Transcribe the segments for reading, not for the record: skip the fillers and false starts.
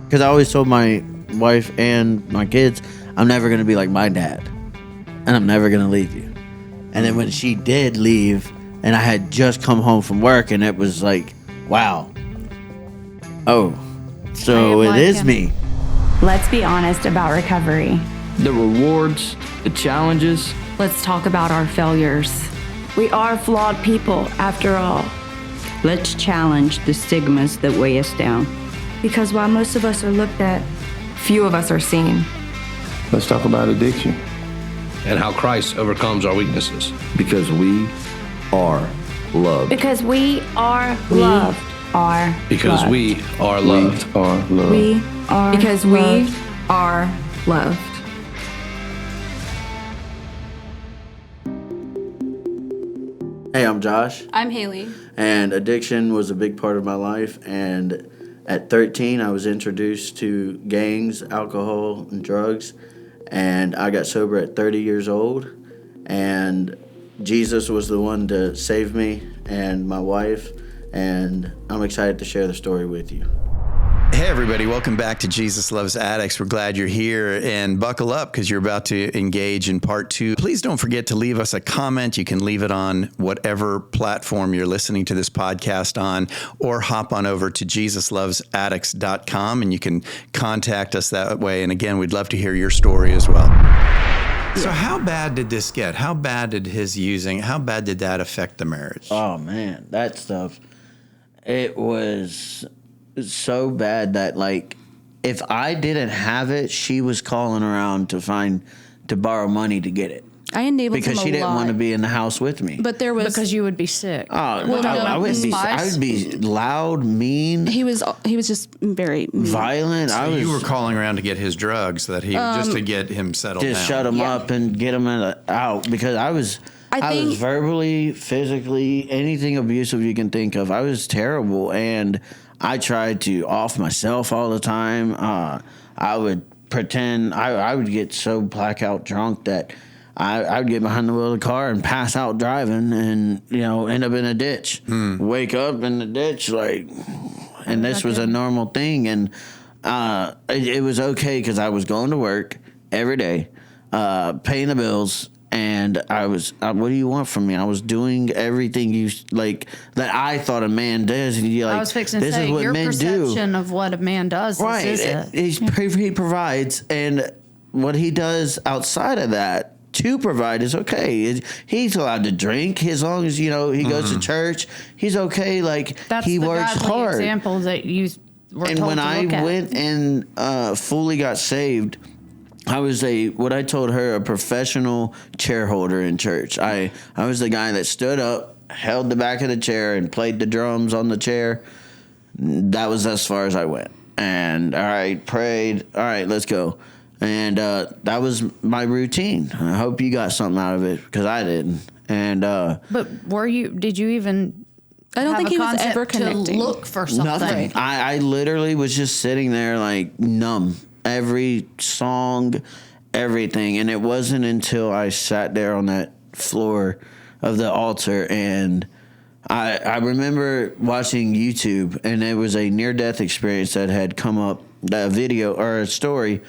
Because I always told my wife and my kids, I'm never going to be like my dad. And I'm never going to leave you. And then when she did leave, and I had just come home from work, and it was like, wow. Oh, so it is me. Let's be honest about recovery. The rewards, the challenges. Let's talk about our failures. We are flawed people, after all. Let's challenge the stigmas that weigh us down. Because while most of us are looked at, few of us are seen. Let's talk about addiction. And how Christ overcomes our weaknesses. Because we are loved. Because we are loved. Because we are loved. We are loved. We are because loved. we are loved. Hey, I'm Josh. I'm Haylee. And addiction was a big part of my life. And at 13, I was introduced to gangs, alcohol, and drugs. And I got sober at 30 years old. And Jesus was the one to save me and my wife. And I'm excited to share the story with you. Hey, everybody. Welcome back to Jesus Loves Addicts. We're glad you're here, and buckle up because you're about to engage in part 2. Please don't forget to leave us a comment. You can leave it on whatever platform you're listening to this podcast on, or hop on over to JesusLovesAddicts.com, and you can contact us that way. And again, we'd love to hear your story as well. So how bad did this get? How bad did how bad did that affect the marriage? Oh, man, that stuff, it was so bad that, like, if I didn't have it, she was calling around to borrow money to get it. I enabled because him she a didn't lot. want to be in the house with me. But there was Because you would be sick. Oh, I would be loud, mean. he was just very mean. Violent. So you were calling around to get his drugs so that he just to get him settled down. Just shut him up and get him out because I was verbally, physically, anything abusive you can think of. I was terrible, and I tried to off myself all the time. I would pretend I would get so blackout drunk that I would get behind the wheel of the car and pass out driving, and end up in a ditch. Wake up in the ditch, and this was a normal thing, and it was okay because I was going to work every day, paying the bills. And I was, what do you want from me? I was doing everything that I thought a man does. And I was fixing to say, your perception of what a man does. Right. This is it. He provides. And what he does outside of that to provide is okay. He's allowed to drink as long as, he goes to church. He's okay. That's he the works godly hard. example that you were and told when to I look at. went and fully got saved, I was what I told her, a professional chair holder in church. I was the guy that stood up, held the back of the chair, and played the drums on the chair. That was as far as I went. And all right, prayed. All right, let's go. And that was my routine. I hope you got something out of it because I didn't. And but did you even? I don't think he was concept ever connecting. to look for something. Nothing. I literally was just sitting there numb. Every song, everything. And it wasn't until I sat there on that floor of the altar and I remember watching YouTube, and it was a near-death experience that had come up, a video or a story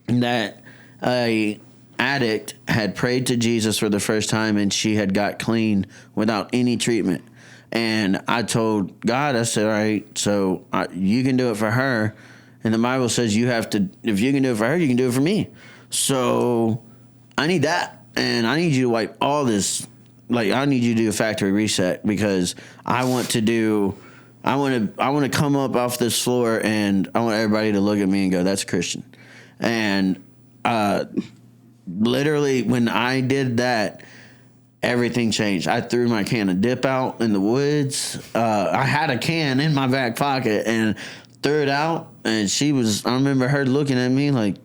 that a addict had prayed to Jesus for the first time and she had got clean without any treatment. And I told God, I said, all right, so you can do it for her. And the Bible says if you can do it for her, you can do it for me. So I need that. And I need you to wipe all this. I need you to do a factory reset because I want to come up off this floor and I want everybody to look at me and go, that's a Christian. And literally when I did that, everything changed. I threw my can of dip out in the woods. I had a can in my back pocket and threw it out. And I remember her looking at me like,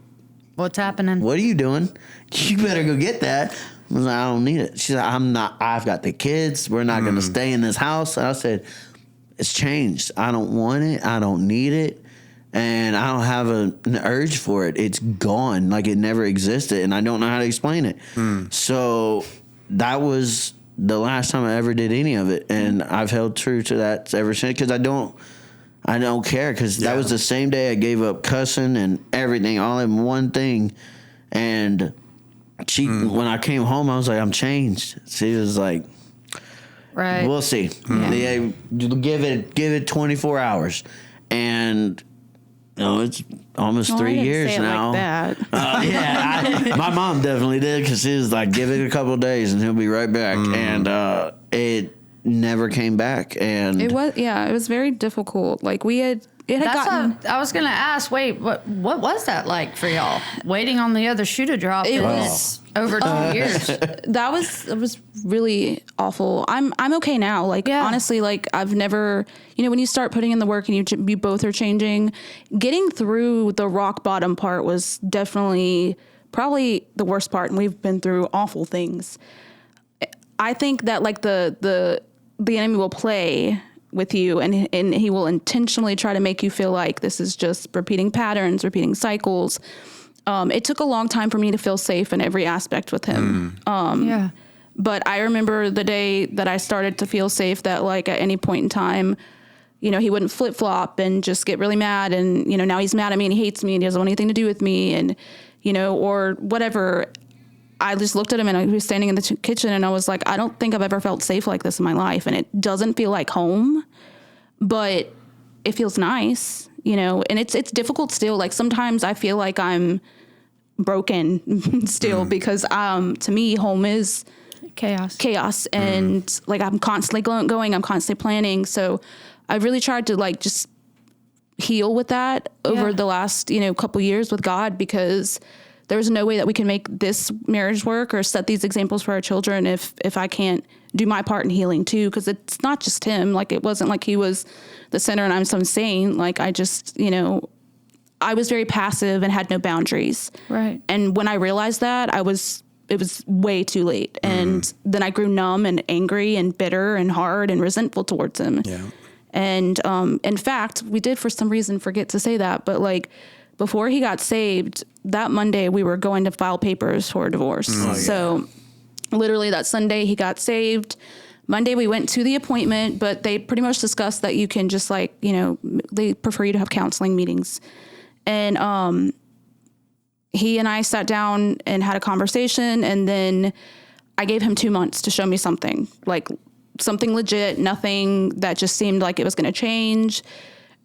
what's happening? What are you doing? You better go get that. I was like, I don't need it. She said, I've got the kids. We're not going to stay in this house. And I said, it's changed. I don't want it. I don't need it. And I don't have an urge for it. It's gone. Like it never existed. And I don't know how to explain it. So that was the last time I ever did any of it. And I've held true to that ever since because I don't I don't care because that was the same day I gave up cussing and everything, all in one thing. And she, when I came home, I was like, I'm changed. She was like, right, we'll see. Yeah, give it 24 hours, and it's almost 3 years now. Like that. My mom definitely did because she was like, give it a couple of days and he'll be right back. And it never came back. And it was very difficult. Like I was gonna ask. Wait, what was that like for y'all? Waiting on the other shoe to drop. It was over 2 years. It was really awful. I'm okay now. Like honestly, like I've never. When you start putting in the work and you both are changing, getting through the rock bottom part was definitely probably the worst part, and we've been through awful things. I think that like the enemy will play with you and he will intentionally try to make you feel like this is just repeating patterns, repeating cycles. It took a long time for me to feel safe in every aspect with him. But I remember the day that I started to feel safe that like at any point in time, he wouldn't flip flop and just get really mad. And, now he's mad at me and he hates me and he doesn't want anything to do with me and, or whatever. I just looked at him and he was standing in the kitchen and I was like, I don't think I've ever felt safe like this in my life. And it doesn't feel like home, but it feels nice, and it's difficult still. Like sometimes I feel like I'm broken still because, to me, home is chaos. And like, I'm constantly going, I'm constantly planning. So I really tried to like, just heal with that over the last, couple years with God, because there's no way that we can make this marriage work or set these examples for our children if I can't do my part in healing too. Because it's not just him. Like it wasn't like he was the center and I'm some saint. Like I just, I was very passive and had no boundaries. Right. And when I realized that, it was way too late. And then I grew numb and angry and bitter and hard and resentful towards him. Yeah. And in fact, we did for some reason forget to say that, but like before he got saved, that Monday we were going to file papers for a divorce. So literally that Sunday he got saved. Monday we went to the appointment, but they pretty much discussed that you can just like, they prefer you to have counseling meetings. And he and I sat down and had a conversation, and then I gave him 2 months to show me something, like something legit, nothing that just seemed like it was going to change.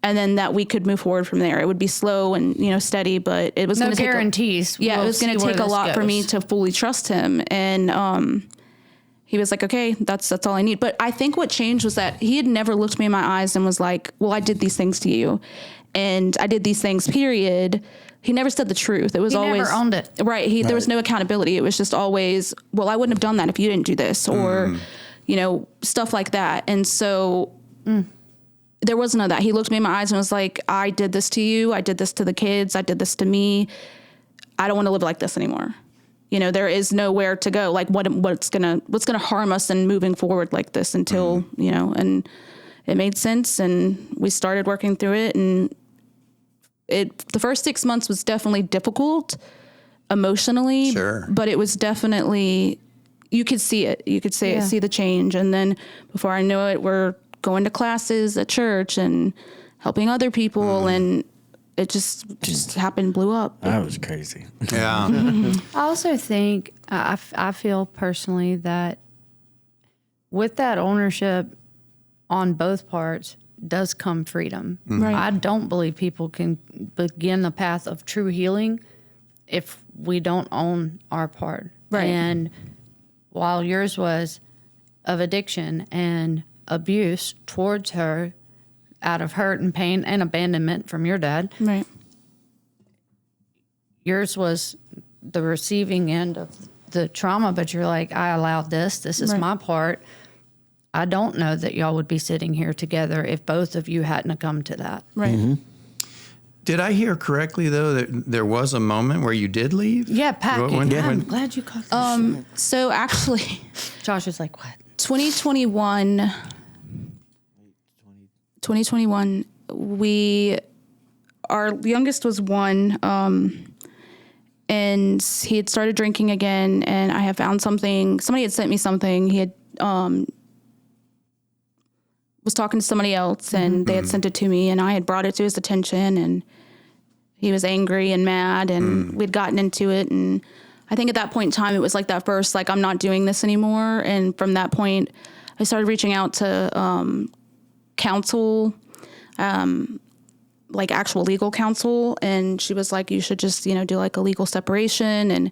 And then that we could move forward from there. It would be slow and, steady, but it was going to take guarantees. It was going to take a lot for me to fully trust him. And he was like, okay, that's all I need. But I think what changed was that he had never looked me in my eyes and was like, well, I did these things to you. And I did these things, period. He never said the truth. It was always never owned it. Right. There was no accountability. It was just always, well, I wouldn't have done that if you didn't do this, or, stuff like that. And so there was none of that. He looked me in my eyes and was like, I did this to you. I did this to the kids. I did this to me. I don't want to live like this anymore. There is nowhere to go. Like what's gonna harm us in moving forward like this until, and it made sense. And we started working through it. And the first 6 months was definitely difficult emotionally, but it was definitely, you could see it. You could see the change. And then before I knew it, we're going to classes at church and helping other people, and it just happened, blew up. That was crazy. Yeah. I also think, I feel personally that with that ownership on both parts does come freedom. Right. I don't believe people can begin the path of true healing if we don't own our part. Right. And while yours was of addiction and abuse towards her out of hurt and pain and abandonment from your dad. Right. Yours was the receiving end of the trauma, but you're like, I allowed this. This is my part. I don't know that y'all would be sitting here together if both of you hadn't come to that. Right. Mm-hmm. Did I hear correctly, though, that there was a moment where you did leave? Yeah, packing. I'm glad you caught this. So actually, Josh is like, what? 2021, our youngest was 1, and he had started drinking again, and I had found somebody had sent me something. He had was talking to somebody else, and they had sent it to me, and I had brought it to his attention, and he was angry and mad, and we'd gotten into it. And I think at that point in time, it was like that first, like, I'm not doing this anymore. And from that point, I started reaching out to counsel, like actual legal counsel. And she was like, you should just, do like a legal separation. And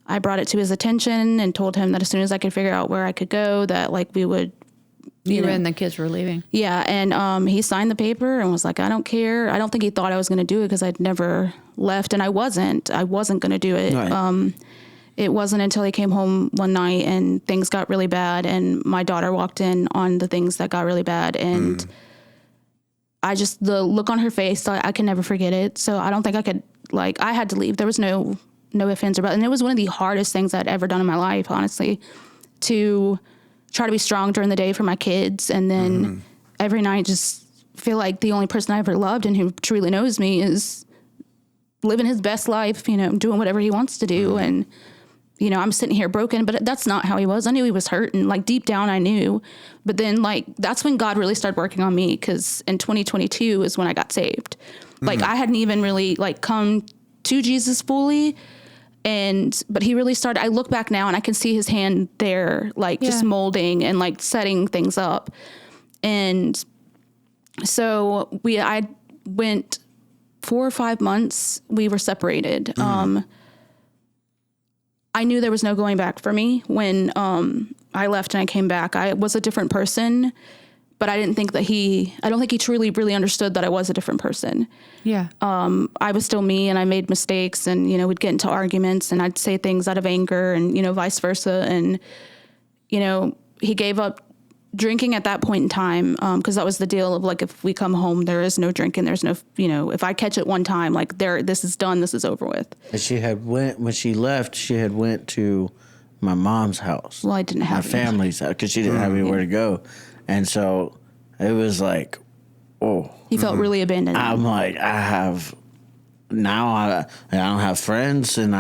I brought it to his attention and told him that as soon as I could figure out where I could go, that like we would. You and the kids were leaving. Yeah, and he signed the paper and was like, I don't care. I don't think he thought I was going to do it because I'd never left, and I wasn't going to do it. Right. It wasn't until he came home one night and things got really bad, and my daughter walked in on the things that got really bad, and the look on her face, I can never forget it. So I don't think I could, like, I had to leave. There was no ifs, ands, or buts, and it was one of the hardest things I'd ever done in my life, honestly, to try to be strong during the day for my kids, and then every night just feel like the only person I ever loved and who truly knows me is living his best life, doing whatever he wants to do. And, I'm sitting here broken, but that's not how he was. I knew he was hurt, and like deep down I knew. But then like that's when God really started working on me, because in 2022 is when I got saved. Like I hadn't even really like come to Jesus fully. But he really started, I look back now and I can see his hand there, like just molding and like setting things up. And so I went 4 or 5 months, we were separated. I knew there was no going back for me when I left and I came back. I was a different person, but I don't think he truly really understood that I was a different person. Yeah. I was still me, and I made mistakes, and, we'd get into arguments, and I'd say things out of anger, and, vice versa. And, he gave up drinking at that point in time, because that was the deal of like, if we come home, there is no drinking, there's no, if I catch it one time, like this is done, this is over with. And when she left, she had went to my mom's house. Well, I didn't have my family's house, because she didn't have anywhere to go. And so it was like, oh. He felt really abandoned. I'm like, I don't have friends, and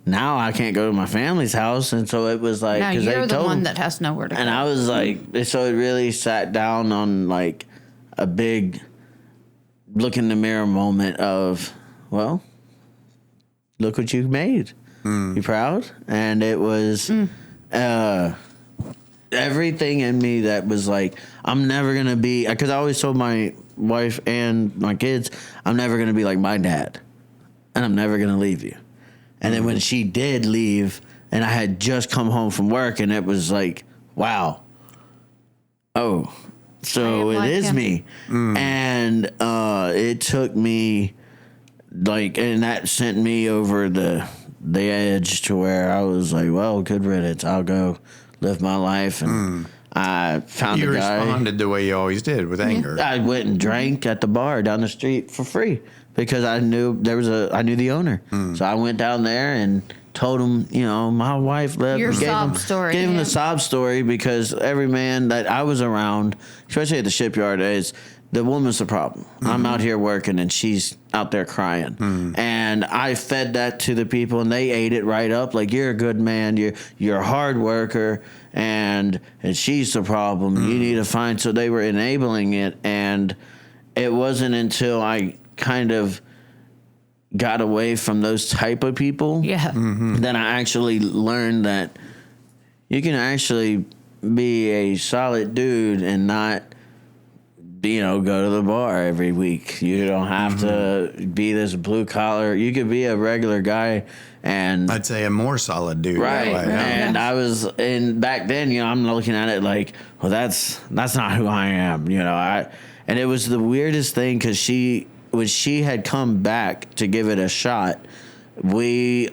now I can't go to my family's house. And so it was like, now you're the one that has nowhere to go. And I was like, so it really sat down on like a big look in the mirror moment of, well, look what you made. You proud? And it was everything in me that was like, I'm never going to be, because I always told my wife and my kids, I'm never going to be like my dad, and I'm never going to leave you. And then when she did leave, and I had just come home from work, and it was like, wow, oh, so it is me. And it took me, like, and that sent me over the edge to where I was like, well, good riddance, I'll go live my life. And I found a guy. You responded the way you always did, with anger. I went and drank at the bar down the street for free, because I knew I knew the owner. So I went down there and told him, my wife left. Your sob story. Gave him the sob story, because every man that I was around, especially at the shipyard, is the woman's the problem. I'm out here working, and she's out there crying. And I fed that to the people, and they ate it right up. Like, you're a good man. You're a hard worker, and she's the problem. You need to find. So they were enabling it, and it wasn't until I kind of got away from those type of people that I actually learned that you can actually be a solid dude and not, go to the bar every week. You don't have to be this blue collar. You could be a regular guy, and I'd say a more solid dude. Right. And I was, and back then, I'm looking at it like, well, that's not who I am. And it was the weirdest thing, because when she had come back to give it a shot, we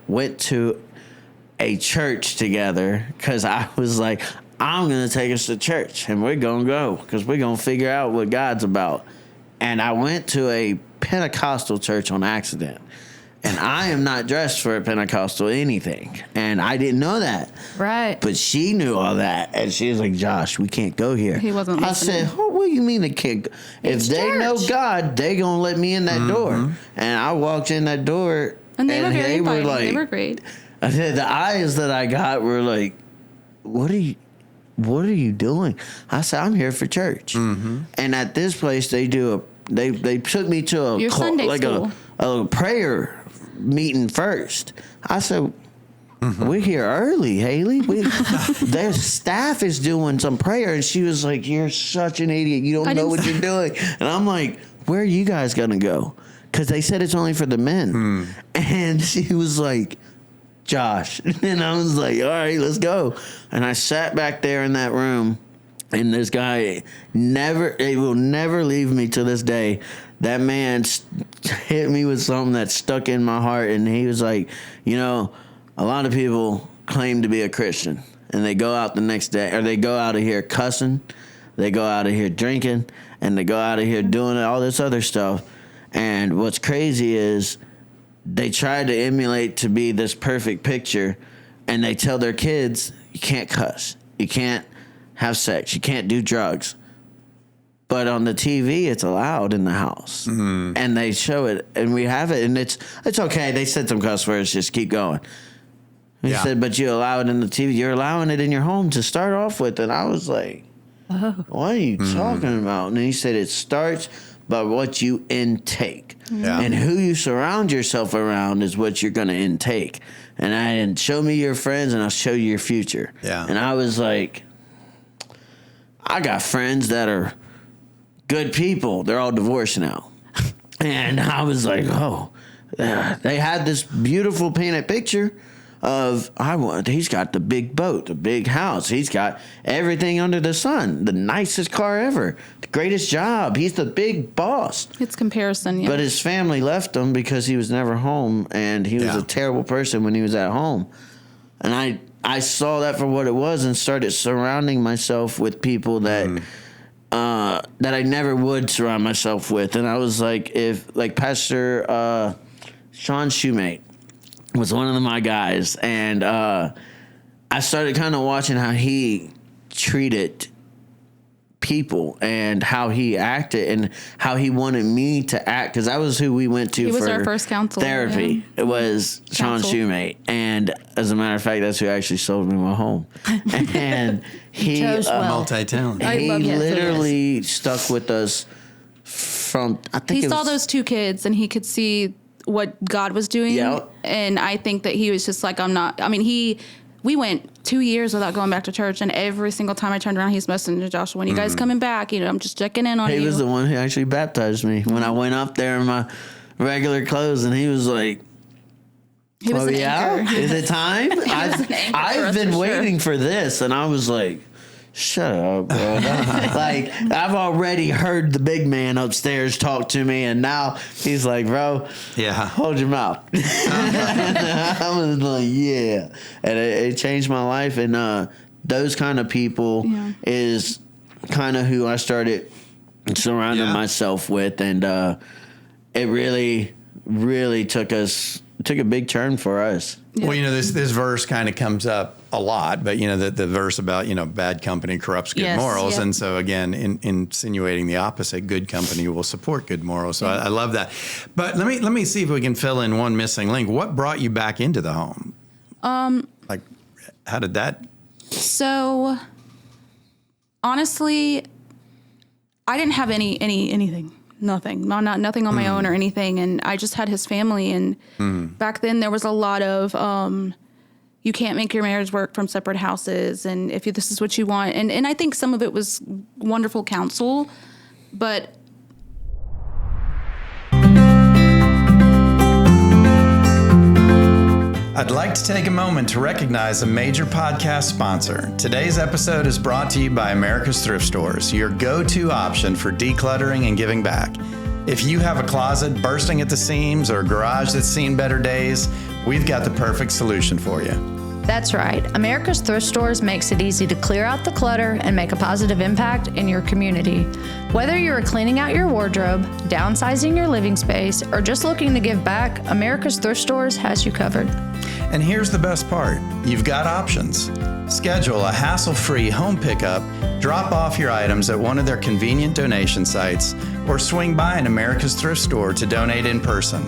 went to a church together, because I was like, I'm going to take us to church, and we're going to go, because we're going to figure out what God's about. And I went to a Pentecostal church on accident. And I am not dressed for a Pentecostal anything. And I didn't know that. Right. But she knew all that. And she was like, Josh, we can't go here. He wasn't listening. I said, what do you mean they can't go? If they know God, they going to let me in that door. And I walked in that door. And they were very inviting. Like, they were great. The eyes that I got were like, what are you? what are you doing? I said, I'm here for church. Mm-hmm. And at this place, they took me to a prayer meeting first. I said, we're here early, Haylee. Their staff is doing some prayer. And she was like, you're such an idiot. You don't know what you're doing. And I'm like, where are you guys going to go? Because they said it's only for the men. And she was like, Josh. And I was like, all right, let's go. And I sat back there in that room. And this guy will never leave me to this day. That man hit me with something that stuck in my heart. And he was like, a lot of people claim to be a Christian, and they go out the next day, or they go out of here cussing, they go out of here drinking, and they go out of here doing all this other stuff. And what's crazy is they try to emulate to be this perfect picture, and they tell their kids, you can't cuss, you can't have sex, you can't do drugs. But on the TV, it's allowed in the house, and they show it, and we have it, and it's okay. They said some cuss words, just keep going. He said, but you allow it in the TV. You're allowing it in your home to start off with. And I was like, what are you talking about? And he said, it starts by what you intake. Yeah. And who you surround yourself around is what you're going to intake. And show me your friends, and I'll show you your future. Yeah. And I was like, I got friends that are good people. They're all divorced now. And I was like, they had this beautiful painted picture of he's got the big boat, the big house, he's got everything under the sun, the nicest car ever, the greatest job, he's the big boss. It's comparison, yeah. But his family left him because he was never home, and he was a terrible person when he was at home. And I saw that for what it was, and started surrounding myself with people that I never would surround myself with. And I was like, Pastor Sean Shoemate was one of my guys, and I started kind of watching how he treated people and how he acted and how he wanted me to act, because that was who we went to for our first counselor, therapy. Yeah. It was Sean Shoemate, and as a matter of fact, that's who actually sold me my home. And he multi-talented. He literally stuck with us from, I think he saw those two kids, and he could see what God was doing. Yep. And I think that he was just like, we went 2 years without going back to church, and every single time I turned around, he's messaging to Joshua, when you guys coming back? I'm just checking in on you. He was the one who actually baptized me when I went up there in my regular clothes, and he was like, he was an anchor. Is it time? I've been waiting for this, and I was like, shut up, bro. Like, I've already heard the big man upstairs talk to me, and now he's like, bro, hold your mouth. I was like, yeah. And it changed my life. And those kind of people is kind of who I started surrounding myself with. And it really, really took a big turn for us. Well, this verse kind of comes up a lot, but the verse about bad company corrupts good morals, and so again, insinuating the opposite, good company will support good morals. So I love that. But let me see if we can fill in one missing link. What brought you back into the home? How did that? So honestly, I didn't have anything. Nothing on my own or anything. And I just had his family. And back then there was a lot of, you can't make your marriage work from separate houses. And if this is what you want. And I think some of it was wonderful counsel, but I'd like to take a moment to recognize a major podcast sponsor. Today's episode is brought to you by America's Thrift Stores, your go-to option for decluttering and giving back. If you have a closet bursting at the seams or a garage that's seen better days, we've got the perfect solution for you. That's right. America's Thrift Stores makes it easy to clear out the clutter and make a positive impact in your community. Whether you're cleaning out your wardrobe, downsizing your living space, or just looking to give back, America's Thrift Stores has you covered. And here's the best part. You've got options. Schedule a hassle-free home pickup, drop off your items at one of their convenient donation sites, or swing by an America's Thrift Store to donate in person.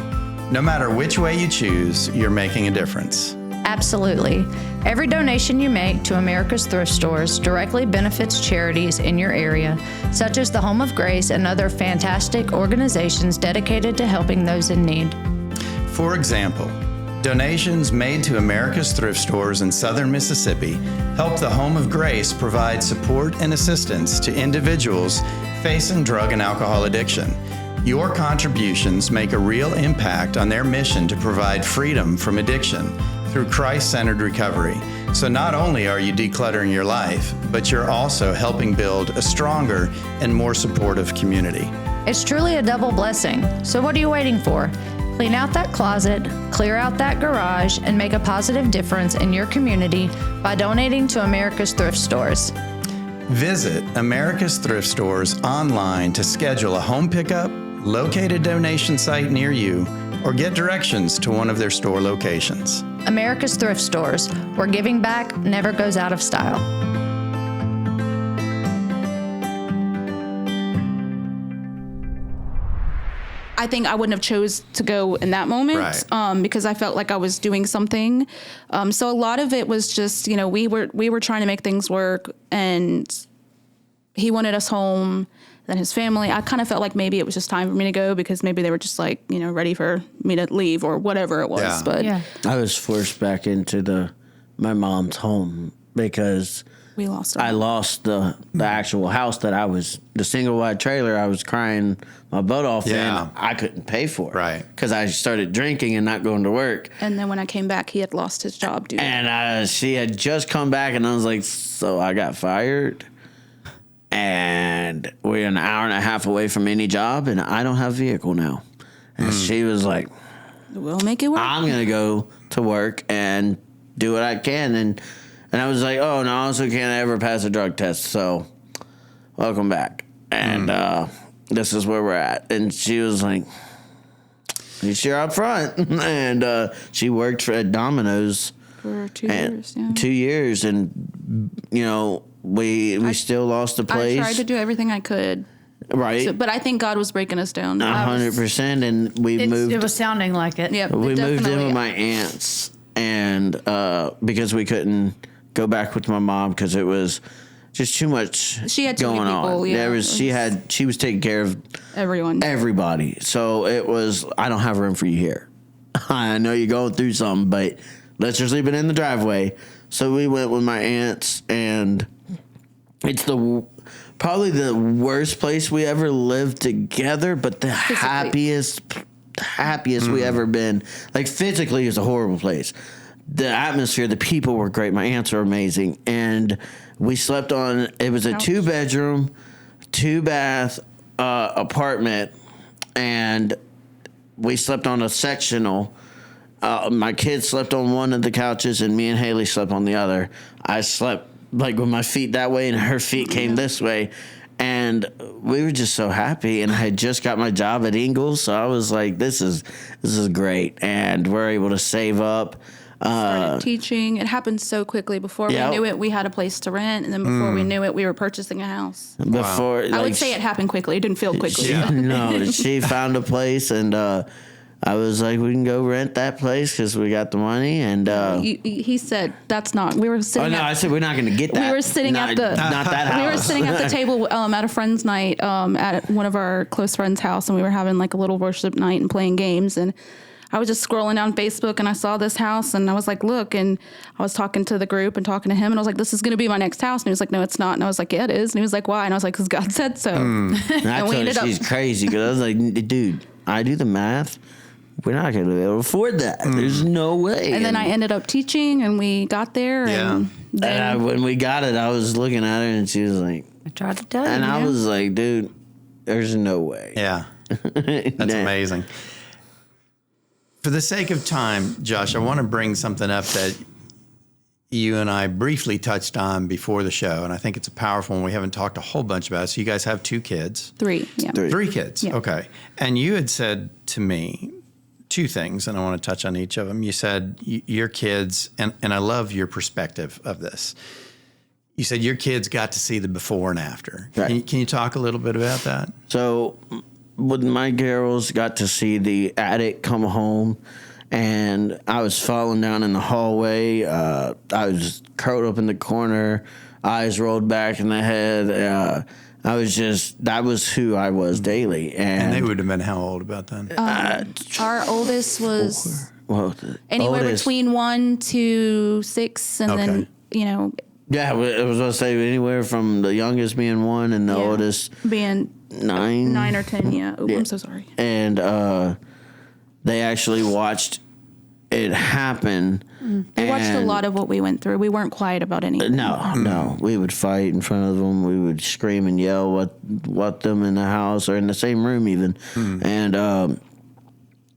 No matter which way you choose, you're making a difference. Absolutely. Every donation you make to America's thrift stores directly benefits charities in your area, such as the Home of Grace and other fantastic organizations dedicated to helping those in need. For example, donations made to America's thrift stores in southern Mississippi help the Home of Grace provide support and assistance to individuals facing drug and alcohol addiction. Your contributions make a real impact on their mission to provide freedom from addiction through Christ-centered recovery. So not only are you decluttering your life, but you're also helping build a stronger and more supportive community. It's truly a double blessing. So what are you waiting for? Clean out that closet, clear out that garage, and make a positive difference in your community by donating to America's thrift stores. Visit America's Thrift Stores online to schedule a home pickup, locate a donation site near you, or get directions to one of their store locations. America's Thrift Stores, where giving back never goes out of style. I think I wouldn't have chose to go in that moment, right. Because I felt like I was doing something. So a lot of it was just, we were trying to make things work, and he wanted us home. Then his family, I kind of felt like maybe it was just time for me to go because maybe they were just like, ready for me to leave or whatever it was. Yeah. But I was forced back into my mom's home because we lost I lost the actual house that I was, the single wide trailer I was crying my butt off in. I couldn't pay for it. Right. Because I started drinking and not going to work. And then when I came back, he had lost his job, dude. And she had just come back, and I was like, so I got fired. And we're an hour and a half away from any job, and I don't have a vehicle now. And she was like, we'll make it work. I'm going to go to work and do what I can. And I was like, oh, no, I also can't ever pass a drug test. So welcome back. And this is where we're at. And she was like, you sure up front? And she worked at Domino's for 2 years. Yeah. 2 years. And, we still lost the place. I tried to do everything I could. Right. But I think God was breaking us down. 100%. And we moved. It was sounding like it. Yeah, We moved in with my aunts. And because we couldn't go back with my mom because it was just too much she had too going many people, on. Yeah, She was taking care of everybody. So it was, I don't have room for you here. I know you're going through something, but let's just leave it in the driveway. So we went with my aunts, and it's probably the worst place we ever lived together, but the happiest we ever been. Like, physically, it's a horrible place. The atmosphere, the people were great. My aunts are amazing. And we slept on, it was a 2-bedroom, 2-bath apartment, and we slept on a sectional. My kids slept on one of the couches, and me and Haylee slept on the other. I slept like with my feet that way, and her feet came this way. And we were just so happy. And I had just got my job at Ingalls, so I was like, "This is great." And we're able to save up. Started teaching. It happened so quickly. Before we knew it, we had a place to rent, and then before we knew it, we were purchasing a house. Before I would say it happened quickly. It didn't feel quickly. No, she found a place, and I was like, we can go rent that place because we got the money. And he said, "That's not." We were sitting. I said we're not going to get that. We were sitting not that house. We were sitting at the table at a friend's night at one of our close friends' house, and we were having like a little worship night and playing games. And I was just scrolling down Facebook, and I saw this house, and I was like, "Look!" And I was talking to the group and talking to him, and I was like, "This is going to be my next house." And he was like, "No, it's not." And I was like, "Yeah, it is." And he was like, "Why?" And I was like, "Because God said so." And I told her she's crazy because I was like, "Dude, I do the math. We're not going to be able to afford that. There's no way." And then I ended up teaching, and we got there. And then when we got it, I was looking at her, and she was like, I tried to tell you. and I was like, dude, there's no way. Yeah. That's amazing. For the sake of time, Josh, I want to bring something up that you and I briefly touched on before the show, and I think it's a powerful one. We haven't talked a whole bunch about it. So you guys have 2 kids. 3, yeah. 3 kids, Yeah. okay. And you had said to me 2 things, and I want to touch on each of them. You said your kids, and I love your perspective of this. You said your kids got to see the before and after. Right. Can you talk a little bit about that? So when my girls got to see the addict come home and I was falling down in the hallway. I was curled up in the corner, eyes rolled back in the head. That was who I was daily. And they would have been how old about then? Our oldest was anywhere between 1 to 6, and then, Yeah, I was going to say anywhere from the youngest being 1 and the oldest being 9 or 10. Yeah. Oh, I'm so sorry. And they actually watched it happen. They watched a lot of what we went through. We weren't quiet about anything. No. We would fight in front of them. We would scream and yell what them in the house or in the same room even. And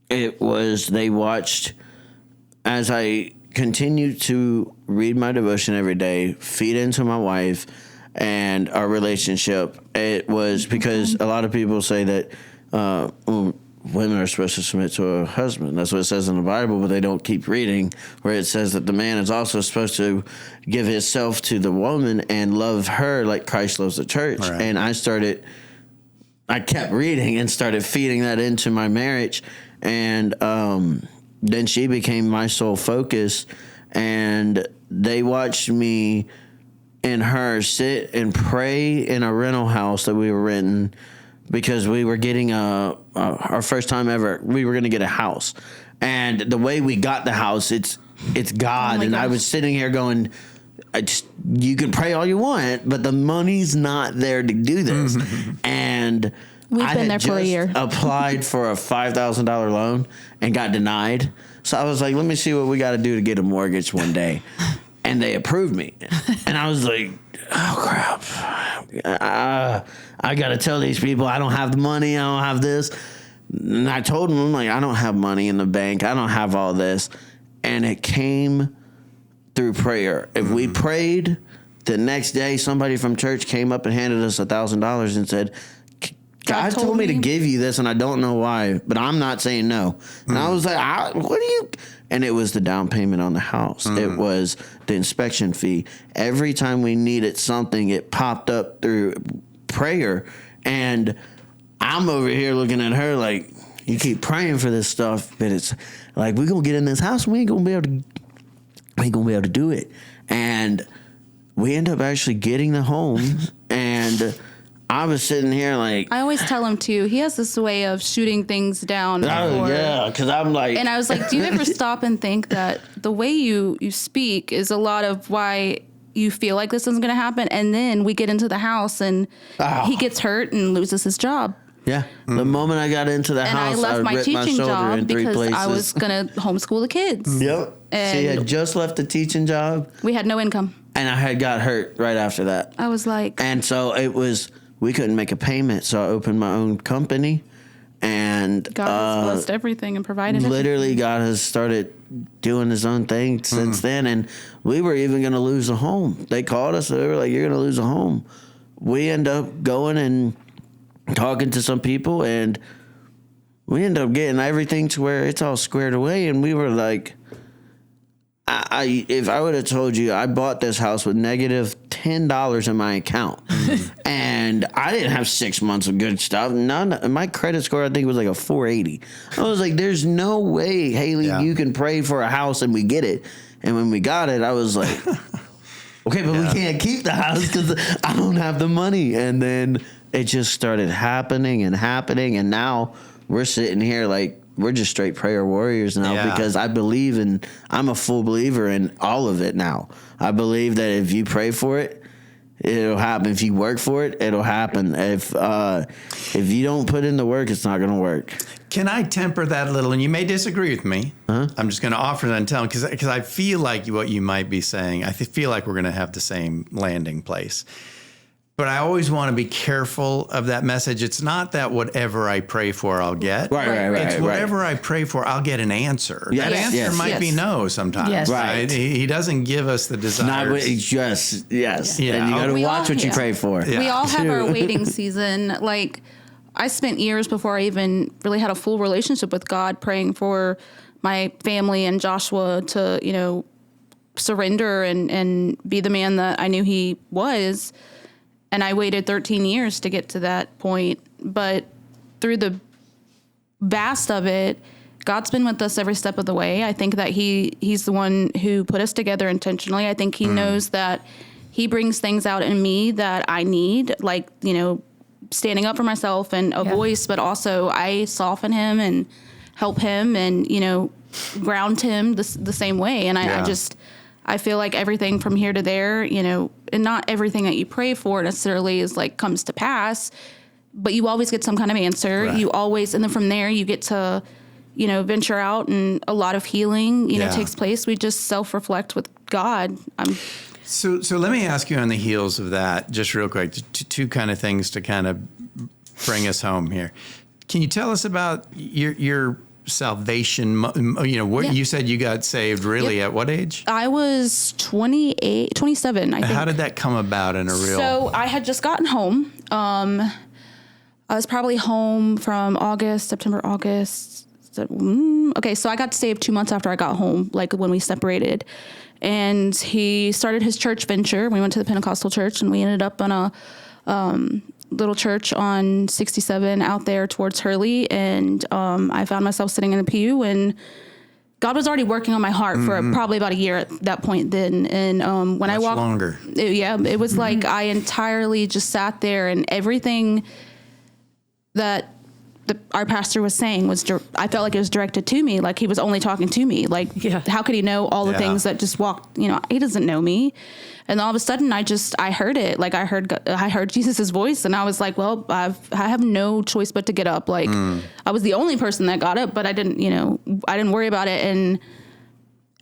they watched as I continued to read my devotion every day, feed into my wife and our relationship. It was because a lot of people say that women are supposed to submit to a husband. That's what it says in the Bible, but they don't keep reading where it says that the man is also supposed to give himself to the woman and love her like Christ loves the church. Right. And I kept reading and started feeding that into my marriage. And then she became my sole focus. And they watched me and her sit and pray in a rental house that we were renting, because we were getting our first time ever. We were going to get a house, and the way we got the house, it's God. And I was sitting here going, you can pray all you want, but the money's not there to do this. And we've been there for a year. Applied for a $5,000 loan and got denied. So I was like, let me see what we got to do to get a mortgage one day. And they approved me. And I was like, oh, crap. I got to tell these people I don't have the money. I don't have this. And I told them, I'm like, I don't have money in the bank. I don't have all this. And it came through prayer. If we prayed, the next day somebody from church came up and handed us $1,000 and said, God told me to give you this, and I don't know why, but I'm not saying no. And I was like, what do you... And it was the down payment on the house. It was the inspection fee. Every time we needed something, it popped up through prayer. And I'm over here looking at her like, you keep praying for this stuff, but it's like, we're going to get in this house, we ain't going to be able to do it. And we end up actually getting the home, and I was sitting here like... I always tell him, too, he has this way of shooting things down. Because I'm like... And I was like, do you ever stop and think that the way you speak is a lot of why you feel like this isn't going to happen? And then we get into the house and he gets hurt and loses his job. Yeah. The moment I got into the house, I left my teaching job because places. I was going to homeschool the kids. Yep. And she had just left the teaching job. We had no income. And I had got hurt right after that. I was like... And so it was... We couldn't make a payment, so I opened my own company, and God has blessed everything and provided. Literally, God has started doing His own thing since then, and we were even going to lose a home. They called us, they were like, "You're going to lose a home." We end up going and talking to some people, and we end up getting everything to where it's all squared away, and we were like... if I would have told you I bought this house with negative $10 in my account, and I didn't have 6 months of good stuff. My credit score I think was like a 480. I was like, "There's no way, Haylee, you can pray for a house and we get it." And when we got it, I was like, "Okay, but we can't keep the house because I don't have the money." And then it just started happening, and now we're sitting here like. We're just straight prayer warriors now because I'm a full believer in all of it now. I believe that if you pray for it, it'll happen. If you work for it, it'll happen. If you don't put in the work, it's not going to work. Can I temper that a little? And you may disagree with me. I'm just going to offer that and tell them because I feel like what you might be saying, I feel like we're going to have the same landing place. But I always want to be careful of that message. It's not that whatever I pray for, I'll get. Right. It's whatever I pray for, I'll get an answer. Yes. That answer might be no sometimes. Yes. Right. He doesn't give us the desires. Yes. Yeah. And you got to watch what you pray for. Yeah. We all have our waiting season. Like, I spent years before I even really had a full relationship with God praying for my family and Joshua to, surrender and be the man that I knew he was. And I waited 13 years to get to that point. But through the vast of it, God's been with us every step of the way. I think that he's the one who put us together intentionally. I think he knows that he brings things out in me that I need, like, standing up for myself and a voice, but also I soften him and help him and, ground him the same way. And I feel like everything from here to there, and not everything that you pray for necessarily is like comes to pass, but you always get some kind of answer. Right. You always, and then from there you get to, venture out, and a lot of healing, takes place. We just self-reflect with God. So let me ask you on the heels of that, just real quick, two kind of things to kind of bring us home here. Can you tell us about your salvation? You said you got saved really at what age? I was 27, I think. How did that come about in a real? So I had just gotten home. I was probably home from September, August. Okay, so I got saved 2 months after I got home, like when we separated. And he started his church venture. We went to the Pentecostal church, and we ended up on a little church on 67 out there towards Haylee. And I found myself sitting in a pew, and God was already working on my heart for probably about a year at that point then. And when I walked... longer. It was like I entirely just sat there, and everything that our pastor was saying I felt like it was directed to me, like he was only talking to me. Like, how could he know all the things that just walked? He doesn't know me. And all of a sudden, I heard it. Like I heard Jesus's voice, and I was like, well, I have no choice but to get up. Like I was the only person that got up, but I didn't worry about it. And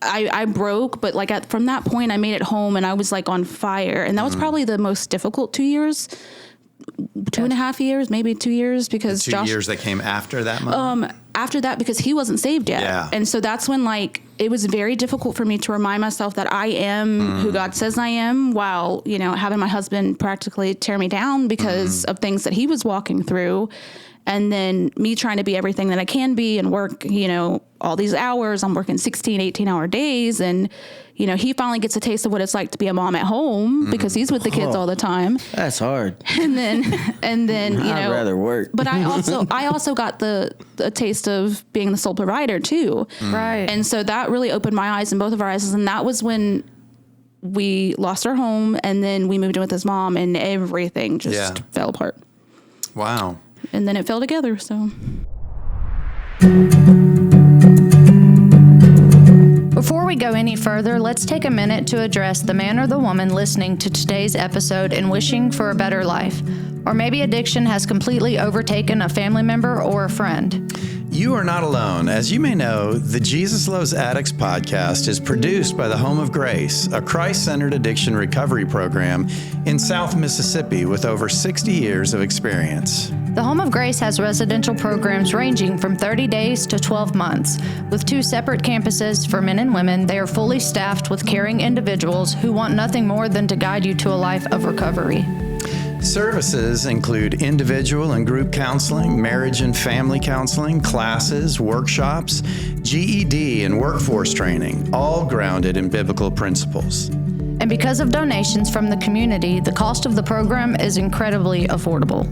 I broke, but like from that point, I made it home, and I was like on fire. And that was probably the most difficult 2 years. 2.5 years, maybe 2 years, because the 2 years that came after that moment? After that, because he wasn't saved yet. Yeah. And so that's when it was very difficult for me to remind myself that I am who God says I am, while, having my husband practically tear me down because of things that he was walking through. And then me trying to be everything that I can be and work, all these hours. I'm working 16, 18-hour days. And, he finally gets a taste of what it's like to be a mom at home because he's with the kids all the time. That's hard. And then I'd rather work. But I also got the taste of being the sole provider too. Right. And so that really opened my eyes, and both of our eyes. And that was when we lost our home, and then we moved in with his mom, and everything just fell apart. Wow. And then it fell together, so. Before we go any further, let's take a minute to address the man or the woman listening to today's episode and wishing for a better life. Or maybe addiction has completely overtaken a family member or a friend. You are not alone. As you may know, the Jesus Loves Addicts podcast is produced by the Home of Grace, a Christ-centered addiction recovery program in South Mississippi with over 60 years of experience. The Home of Grace has residential programs ranging from 30 days to 12 months. With 2 separate campuses for men and women, they are fully staffed with caring individuals who want nothing more than to guide you to a life of recovery. Services include individual and group counseling, marriage and family counseling, classes, workshops, GED, and workforce training, all grounded in biblical principles. And because of donations from the community, the cost of the program is incredibly affordable.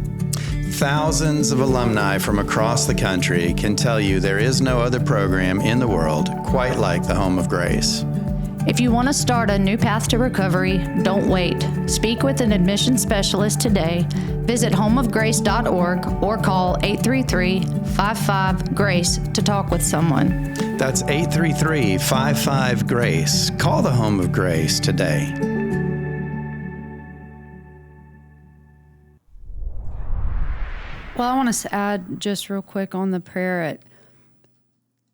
Thousands of alumni from across the country can tell you there is no other program in the world quite like the Home of Grace. If you want to start a new path to recovery, don't wait. Speak with an admission specialist today. Visit homeofgrace.org or call 833-55-GRACE to talk with someone. That's 833-55-GRACE. Call the Home of Grace today. Well, I want to add just real quick on the prayer.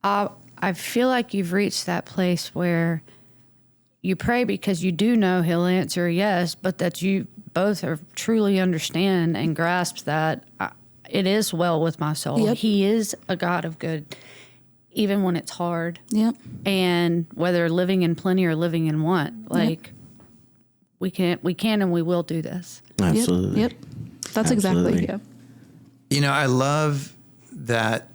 I feel like you've reached that place where you pray because you do know he'll answer yes, but that you both are truly understand and grasp that it is well with my soul. Yep. He is a God of good, even when it's hard. Yep. And whether living in plenty or living in want, we can and we will do this. Absolutely. Yep. That's exactly. Yeah. I love that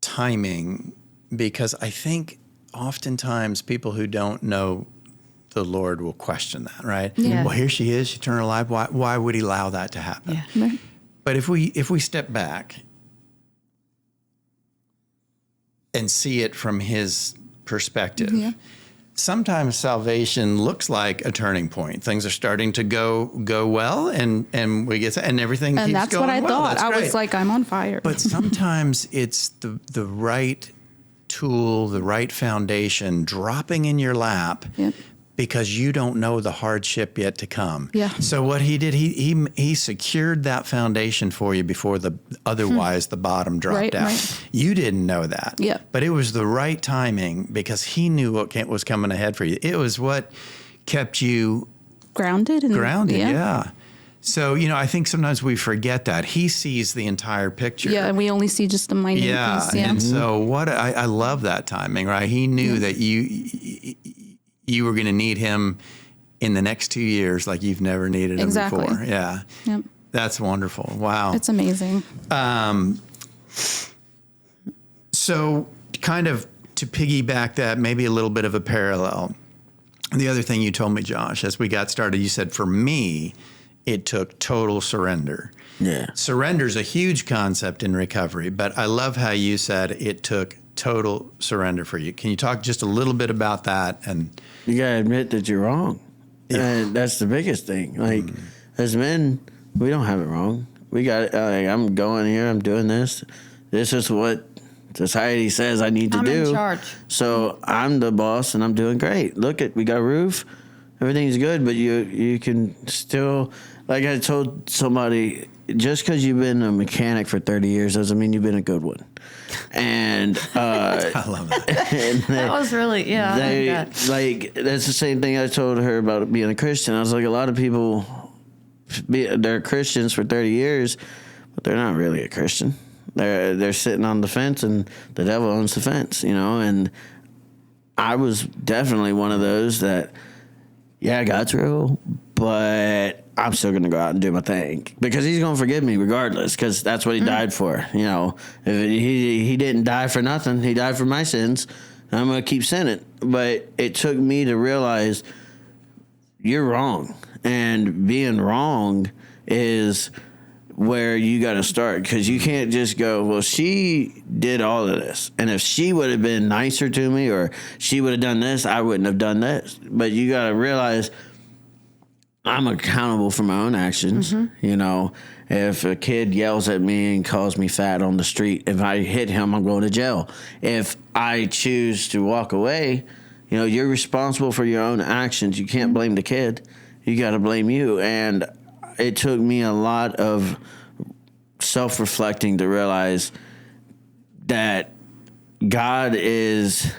timing, because I think oftentimes people who don't know the Lord will question that, right? Yeah. Well, here she is, she turned her life. Why would he allow that to happen? Yeah. Right. But if we step back, and see it from his perspective. Yeah. Sometimes salvation looks like a turning point. Things are starting to go well, and we get and everything And keeps that's going what I well. thought. That's I great. was like, I'm on fire. But sometimes it's the right tool, the right foundation dropping in your lap. Yep. Because you don't know the hardship yet to come. Yeah. So what he did, he secured that foundation for you before otherwise the bottom dropped out. Right. You didn't know that. Yeah. But it was the right timing because he knew what was coming ahead for you. It was what kept you grounded. Yeah. So, I think sometimes we forget that. He sees the entire picture. Yeah, and we only see just the minute piece. Yeah. And so I love that timing, right? He knew that you were going to need him in the next 2 years like you've never needed him before. Yeah. Yep. That's wonderful. Wow. It's amazing. So kind of to piggyback that, maybe a little bit of a parallel. The other thing you told me, Josh, as we got started, you said, for me, it took total surrender. Yeah. Surrender is a huge concept in recovery, but I love how you said it took total surrender for you. Can you talk just a little bit about that? And you gotta admit that you're wrong. Yeah. And that's the biggest thing. Like, as men, we don't have it wrong. We got I'm going here, I'm doing this. This is what society says I need to do. I'm in charge. So I'm the boss and I'm doing great. Look we got a roof, everything's good, but you can still, like I told somebody, just because you've been a mechanic for 30 years doesn't mean you've been a good one. And I love that. That was really, I like that. Like, that's the same thing I told her about being a Christian. I was like, a lot of people, they're Christians for 30 years, but they're not really a Christian. They're sitting on the fence, and the devil owns the fence, and I was definitely one of those that, God's real, but I'm still going to go out and do my thing because he's going to forgive me regardless, because that's what he died for. If he didn't die for nothing. He died for my sins. And I'm going to keep sinning. But it took me to realize you're wrong. And being wrong is where you got to start, because you can't just go, well, she did all of this, and if she would have been nicer to me or she would have done this, I wouldn't have done this. But you got to realize I'm accountable for my own actions. If a kid yells at me and calls me fat on the street, if I hit him, I'm going to jail. If I choose to walk away, you're responsible for your own actions. You can't blame the kid. You got to blame you. And it took me a lot of self-reflecting to realize that God is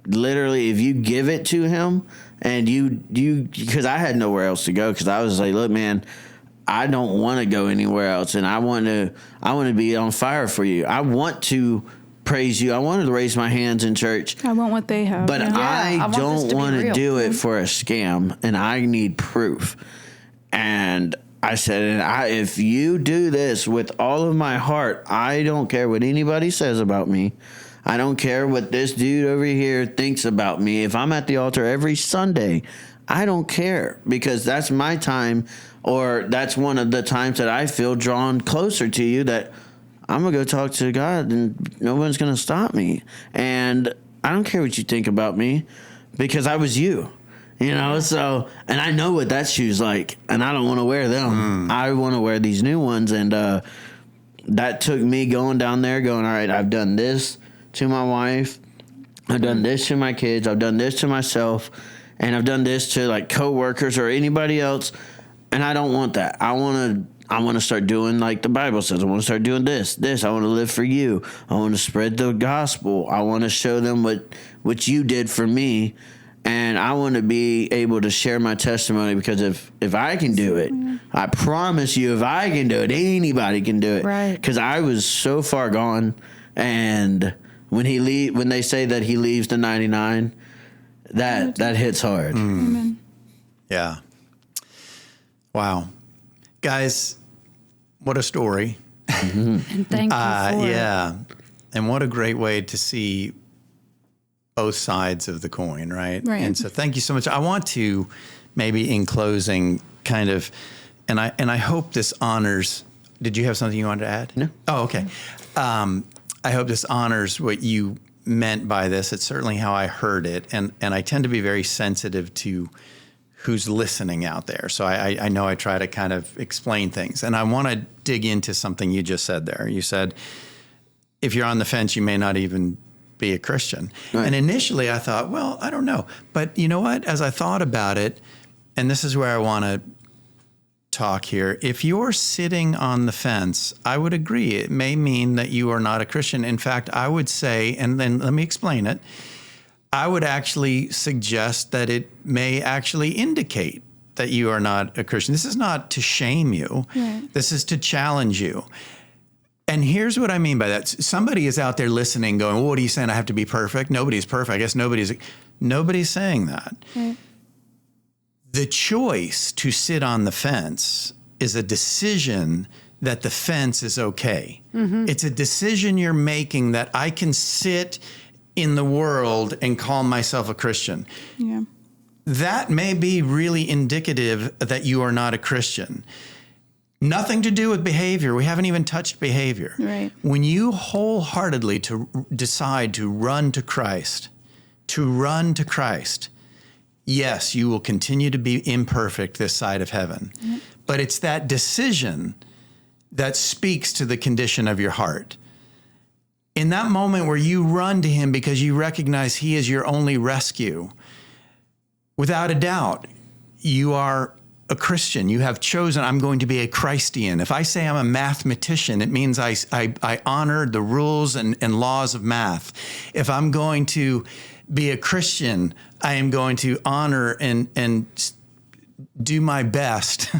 literally, if you give it to him, and you because I had nowhere else to go, because I was like, look, man, I don't want to go anywhere else, and I want to be on fire for you. I want to praise you. I wanted to raise my hands in church. I want what they have. But I don't want to do it for a scam, and I need proof. And I said, if you do this with all of my heart, I don't care what anybody says about me. I don't care what this dude over here thinks about me. If I'm at the altar every Sunday, I don't care, because that's my time, or that's one of the times that I feel drawn closer to you, that I'm going to go talk to God and no one's going to stop me. And I don't care what you think about me, because I was you. So, and I know what that shoe's like, and I don't want to wear them. I want to wear these new ones. And that took me going down there going, all right, I've done this to my wife. I've done this to my kids. I've done this to myself. And I've done this to like coworkers or anybody else. And I don't want that. I want to start doing like the Bible says. I want to start doing this. I want to live for you. I want to spread the gospel. I want to show them what you did for me. And I want to be able to share my testimony, because if I can do it, I promise you, if I can do it, anybody can do it. Right. Because I was so far gone. And when they say that he leaves the 99, that hits hard. Amen. Yeah. Wow. Guys, what a story. And thank you for yeah. And what a great way to see both sides of the coin, right? Right. And so thank you so much. I want to maybe in closing kind of, and I hope this honors, did you have something you wanted to add? No. Oh, okay. I hope this honors what you meant by this. It's certainly how I heard it. And I tend to be very sensitive to who's listening out there. So I know I try to kind of explain things. And I want to dig into something you just said there. You said, if you're on the fence, you may not even be a Christian. Right. And initially I thought, well, I don't know. But you know what? As I thought about it, and this is where I want to talk here. If you're sitting on the fence, I would agree. It may mean that you are not a Christian. In fact, I would say, and then let me explain it. I would actually suggest that it may actually indicate that you are not a Christian. This is not to shame you. Right. This is to challenge you. And here's what I mean by that. Somebody is out there listening going, well, what are you saying? I have to be perfect? Nobody's perfect. I guess nobody's saying that. Right. The choice to sit on the fence is a decision that the fence is okay. Mm-hmm. It's a decision you're making that I can sit in the world and call myself a Christian. Yeah. That may be really indicative that you are not a Christian. Nothing to do with behavior. We haven't even touched behavior. Right. When you wholeheartedly decide to run to Christ, yes, you will continue to be imperfect this side of heaven. Mm-hmm. But it's that decision that speaks to the condition of your heart. In that moment where you run to him because you recognize he is your only rescue, without a doubt, you are a Christian. You have chosen, I'm going to be a Christian. If I say I'm a mathematician, it means I honor the rules and laws of math. If I'm going to be a Christian, I am going to honor and do my best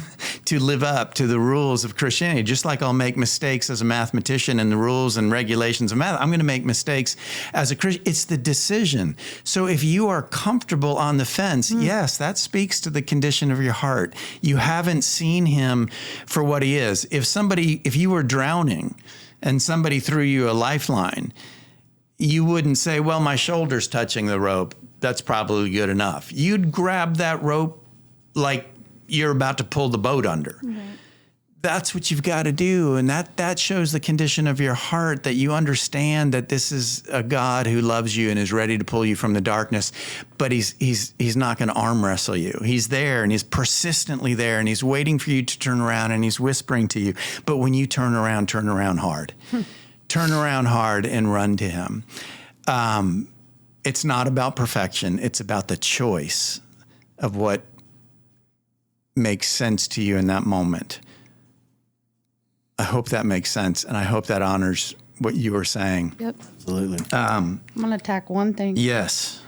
to live up to the rules of Christianity. Just like I'll make mistakes as a mathematician and the rules and regulations of math, I'm going to make mistakes as a Christian. It's the decision. So if you are comfortable on the fence, yes, that speaks to the condition of your heart. You haven't seen him for what he is. If you were drowning and somebody threw you a lifeline, you wouldn't say, well, my shoulder's touching the rope. That's probably good enough. You'd grab that rope like you're about to pull the boat under. Right. That's what you've got to do. And that shows the condition of your heart, that you understand that this is a God who loves you and is ready to pull you from the darkness. But he's not going to arm wrestle you. He's there and he's persistently there and he's waiting for you to turn around and he's whispering to you. But when you turn around hard. Turn around hard and run to him. It's not about perfection. It's about the choice of what makes sense to you in that moment. I hope that makes sense, and I hope that honors what you were saying. Yep. Absolutely. I'm going to tack one thing. Yes.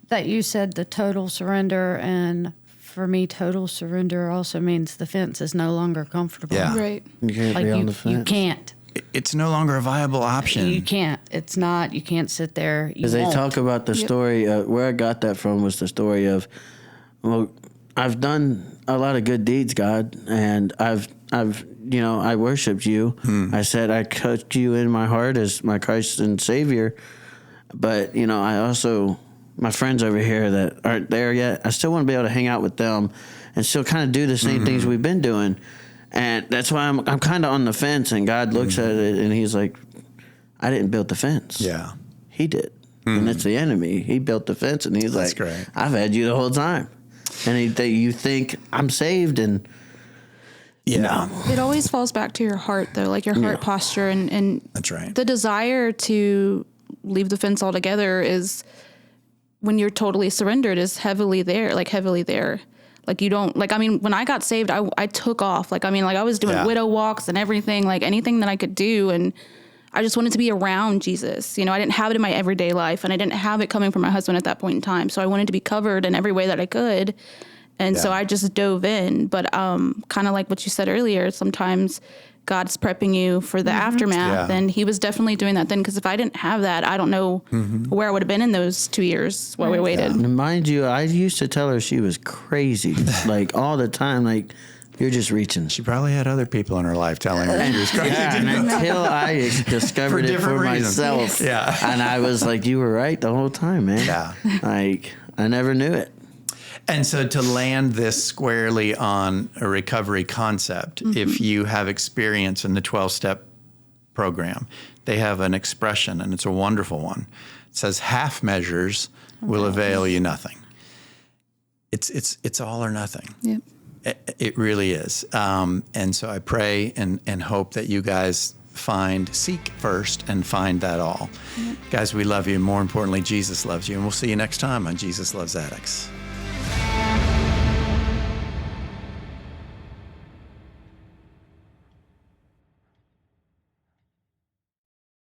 That you said the total surrender, and for me, total surrender also means the fence is no longer comfortable. Yeah. Right. You can't be on the fence. You can't. It's no longer a viable option. You can't. It's not. You can't sit there. Because they talk about the story, where I got that from was the story of, well, I've done a lot of good deeds, God, and I've I worshiped you. I said I put you in my heart as my Christ and Savior, but I also, my friends over here that aren't there yet, I still want to be able to hang out with them and still kind of do the same things we've been doing, and that's why I'm kind of on the fence. And God looks at it and He's like, I didn't build the fence. Yeah, He did, and it's the enemy. He built the fence, and He's like, great. I've had you the whole time. And you think I'm saved, and it always falls back to your heart, though, like your heart posture, and that's right. The desire to leave the fence altogether is when you're totally surrendered is heavily there. Like you don't when I got saved, I took off. I was doing widow walks and everything, like anything that I could do, and I just wanted to be around Jesus. I didn't have it in my everyday life, and I didn't have it coming from my husband at that point in time. So I wanted to be covered in every way that I could. And so I just dove in. But kind of like what you said earlier, sometimes God's prepping you for the aftermath. Yeah. And He was definitely doing that then, because if I didn't have that, I don't know where I would have been in those 2 years while we waited. And mind you, I used to tell her she was crazy, like all the time, like, you're just reaching. She probably had other people in her life telling her she was crazy. Yeah, and until I discovered it for myself. Yeah. And I was like, you were right the whole time, man. Yeah. Like, I never knew it. And so to land this squarely on a recovery concept, if you have experience in the 12-step program. They have an expression, and it's a wonderful one. It says, half measures will avail you nothing. It's all or nothing. Yep. It really is. And so I pray and hope that you guys seek first and find that all. Yep. Guys, we love you. More importantly, Jesus loves you. And we'll see you next time on Jesus Loves Addicts.